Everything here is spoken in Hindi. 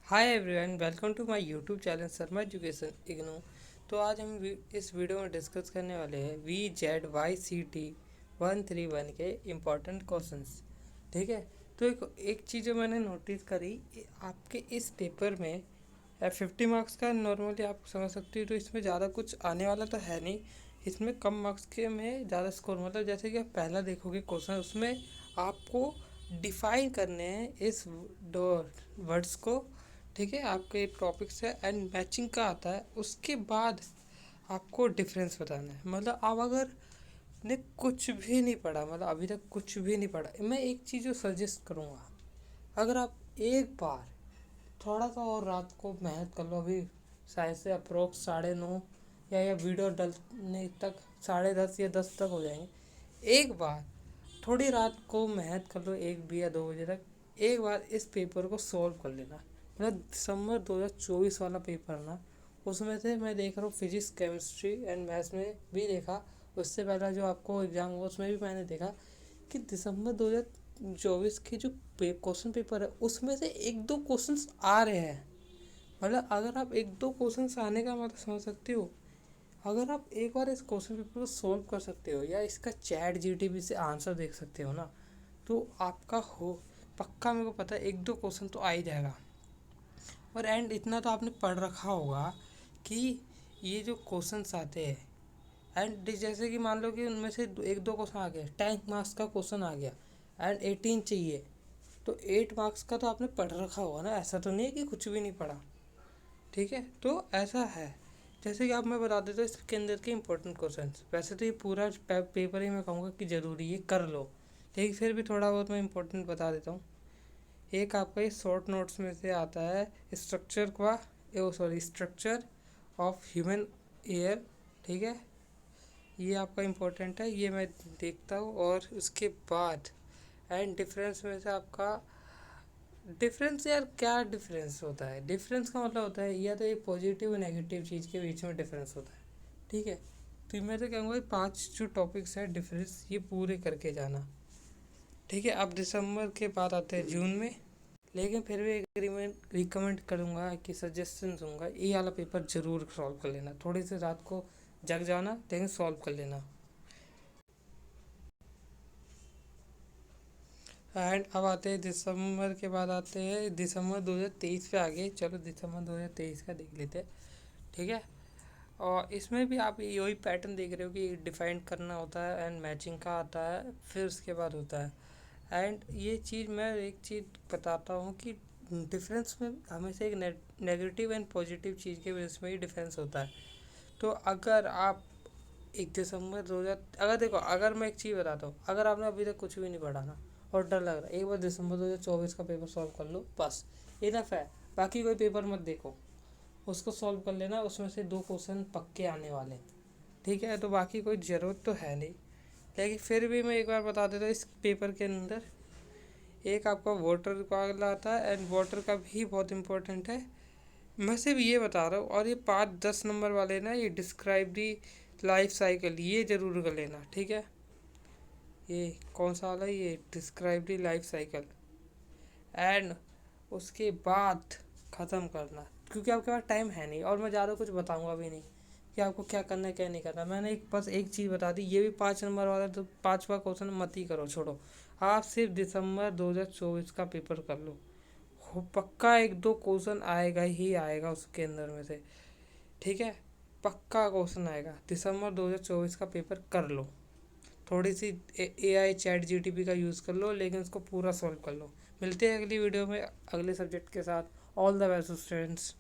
Hi everyone, welcome to my YouTube channel Sharma education IGNOU. तो आज हम इस वीडियो में डिस्कस करने वाले हैं VZYCT 131 के इम्पोर्टेंट क्वेश्चंस। ठीक है। तो एक चीज़ जो मैंने नोटिस करी, आपके इस पेपर में 50 मार्क्स का नॉर्मली आप समझ सकते हो, तो इसमें ज़्यादा कुछ आने वाला तो है नहीं। इसमें कम मार्क्स के में ज़्यादा स्कोर, मतलब जैसे कि आप पहला देखोगे क्वेश्चन, उसमें आपको डिफाइन करने हैं इस दो वर्ड्स को। ठीक है, आपके टॉपिक से एंड मैचिंग का आता है, उसके बाद आपको डिफरेंस बताना है। मतलब आप अगर ने कुछ भी नहीं पढ़ा, मतलब अभी तक कुछ भी नहीं पढ़ा, मैं एक चीज़ जो सजेस्ट करूँगा, अगर आप एक बार थोड़ा सा और रात को मेहनत कर लो, अभी शायद से अप्रोक्स 9:30 या वीडियो डलने तक 10:30 या 10 तक हो जाएंगे। एक बार थोड़ी रात को मेहनत कर लो, 1 या 2 बजे तक, एक बार इस पेपर को सॉल्व कर लेना। मतलब दिसंबर 2024 वाला पेपर ना, उसमें से मैं देख रहा हूँ फिजिक्स, केमिस्ट्री एंड मैथ्स में भी देखा। उससे पहला जो आपको एग्ज़ाम हुआ उसमें भी मैंने देखा कि दिसंबर 2024 के जो क्वेश्चन पेपर है, उसमें से एक दो क्वेश्चंस आ रहे हैं। मतलब अगर आप एक दो क्वेश्चंस आने का मतलब समझ सकते हो, अगर आप एक बार इस क्वेश्चन पेपर को सॉल्व कर सकते हो या इसका चैट जीटीपी से आंसर देख सकते हो ना, तो आपका हो पक्का, मेरे को पता है एक दो क्वेश्चन तो आ ही जाएगा। और एंड इतना तो आपने पढ़ रखा होगा कि ये जो क्वेश्चंस आते हैं, एंड जैसे कि मान लो कि उनमें से एक दो क्वेश्चन आ गया, 10 मार्क्स का क्वेश्चन आ गया एंड 18 चाहिए, तो 8 मार्क्स का तो आपने पढ़ रखा होगा ना। ऐसा तो नहीं है कि कुछ भी नहीं पढ़ा। ठीक है, तो ऐसा है। जैसे कि आप मैं बता देता हूँ इसके अंदर के इंपॉर्टेंट क्वेश्चन। वैसे तो ये पूरा पेपर ही मैं कहूँगा कि ज़रूरी है, कर लो, लेकिन फिर भी थोड़ा बहुत मैं इंपॉर्टेंट बता देता हूँ। एक आपका ये शॉर्ट नोट्स में से आता है, स्ट्रक्चर का, स्ट्रक्चर ऑफ ह्यूमन एयर। ठीक है, ये आपका इम्पोर्टेंट है, ये मैं देखता हूँ। और उसके बाद एंड डिफरेंस में से आपका डिफरेंस, यार क्या डिफरेंस होता है? डिफरेंस का मतलब होता है या तो एक पॉजिटिव और नेगेटिव चीज़ के बीच में डिफरेंस होता है। ठीक है, तो मैं तो कहूँगा 5 जो टॉपिक्स है डिफरेंस, ये पूरे करके जाना। ठीक है, अब दिसंबर के बाद आते हैं जून में, लेकिन फिर भी एग्रीमेंट रिकमेंड करूँगा कि सजेशन दूंगा, ये वाला पेपर ज़रूर सॉल्व कर लेना। थोड़ी सी रात को जग जाना, लेकिन सॉल्व कर लेना। एंड अब आते हैं दिसंबर के बाद, आते हैं दिसंबर 2023 पे। आगे चलो दिसंबर 2023 का देख लेते हैं। ठीक है, और इसमें भी आप यही पैटर्न देख रहे हो कि डिफाइन करना होता है एंड मैचिंग का आता है, फिर उसके बाद होता है। एंड ये चीज़ मैं एक चीज़ बताता हूँ कि डिफरेंस में हमेशा एक नेगेटिव एंड पॉजिटिव चीज़ के बेस में ही डिफरेंस होता है। तो अगर आप 1 दिसंबर 2000, अगर देखो, अगर मैं एक चीज़ बताता हूँ, अगर आपने अभी तक कुछ भी नहीं पढ़ा ना और डर लग रहा है, एक बार दिसंबर 2024 का पेपर सॉल्व कर लो, बस इनफ है। बाकी कोई पेपर मत देखो, उसको सॉल्व कर लेना, उसमें से दो क्वेश्चन पक्के आने वाले हैं। ठीक है, तो बाकी कोई ज़रूरत तो है नहीं। लेकिन फिर भी मैं एक बार बता देता हूँ, इस पेपर के अंदर एक आपका वाटर का आता है, एंड वाटर का भी बहुत इंपॉर्टेंट है। मैं सिर्फ ये बता रहा हूँ। और ये 5-10 नंबर वाले ना, ये डिस्क्राइब दी लाइफ साइकिल, ये ज़रूर कर लेना। ठीक है, ये कौन सा वाला है? ये describe the life cycle, and उसके बाद ख़त्म करना, क्योंकि आपके पास टाइम है नहीं और मैं ज़्यादा कुछ बताऊंगा भी नहीं कि आपको क्या करना है क्या नहीं करना। मैंने बस एक चीज़ बता दी, ये भी 5 नंबर वाला, तो 5वां क्वेश्चन मत ही करो, छोड़ो। आप सिर्फ दिसंबर 2024 का पेपर कर लो, हो पक्का एक दो क्वेश्चन आएगा ही आएगा उसके अंदर में से। ठीक है, पक्का क्वेश्चन आएगा। दिसंबर 2024 का पेपर कर लो, थोड़ी सी AI चैट जीटीपी का यूज़ कर लो, लेकिन उसको पूरा सॉल्व कर लो। मिलते हैं अगली वीडियो में अगले सब्जेक्ट के साथ। All the best students.